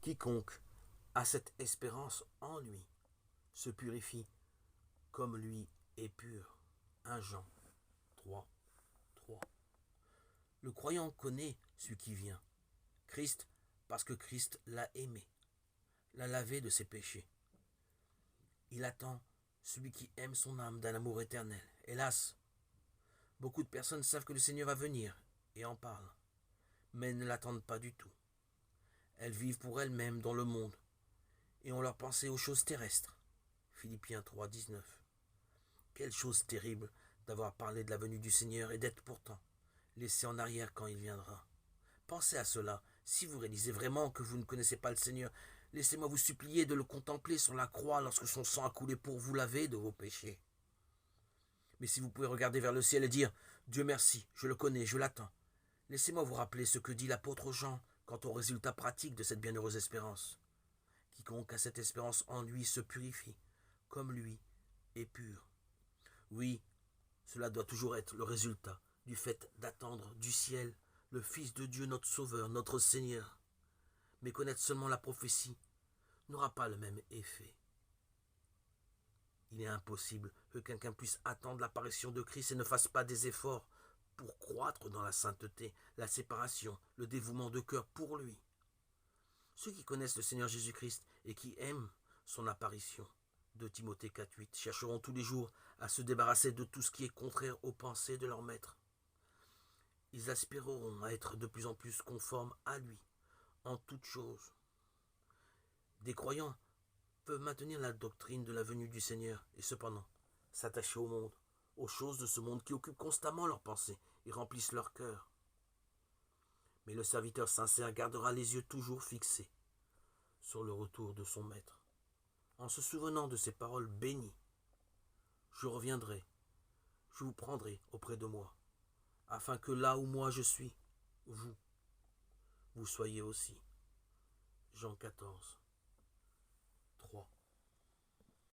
Quiconque a cette espérance en lui se purifie comme lui est pur. 1 Jean 3, 3. Le croyant connaît celui qui vient, Christ, parce que Christ l'a aimé, l'a lavé de ses péchés. Il attend celui qui aime son âme d'un amour éternel. Hélas, beaucoup de personnes savent que le Seigneur va venir et en parlent, mais ne l'attendent pas du tout. Elles vivent pour elles-mêmes dans le monde et ont leur pensée aux choses terrestres. Philippiens 3, 19. Quelle chose terrible d'avoir parlé de la venue du Seigneur et d'être pourtant laissé en arrière quand il viendra. Pensez à cela. Si vous réalisez vraiment que vous ne connaissez pas le Seigneur, laissez-moi vous supplier de le contempler sur la croix lorsque son sang a coulé pour vous laver de vos péchés. Mais si vous pouvez regarder vers le ciel et dire « Dieu merci, je le connais, je l'attends », laissez-moi vous rappeler ce que dit l'apôtre Jean quant au résultat pratique de cette bienheureuse espérance. Quiconque a cette espérance en lui se purifie, comme lui est pur. Oui, cela doit toujours être le résultat du fait d'attendre du ciel le Fils de Dieu, notre Sauveur, notre Seigneur. Mais connaître seulement la prophétie n'aura pas le même effet. Il est impossible que quelqu'un puisse attendre l'apparition de Christ et ne fasse pas des efforts pour croître dans la sainteté, la séparation, le dévouement de cœur pour lui. Ceux qui connaissent le Seigneur Jésus-Christ et qui aiment son apparition, 2 Timothée 4,8, chercheront tous les jours à se débarrasser de tout ce qui est contraire aux pensées de leur maître. Ils aspireront à être de plus en plus conformes à lui, en toutes choses. Des croyants peuvent maintenir la doctrine de la venue du Seigneur et cependant s'attacher au monde, aux choses de ce monde qui occupent constamment leurs pensées et remplissent leur cœur. Mais le serviteur sincère gardera les yeux toujours fixés sur le retour de son maître, en se souvenant de ces paroles bénies. Je reviendrai, je vous prendrai auprès de moi, afin que là où moi je suis, vous soyez aussi. Jean 14, 3.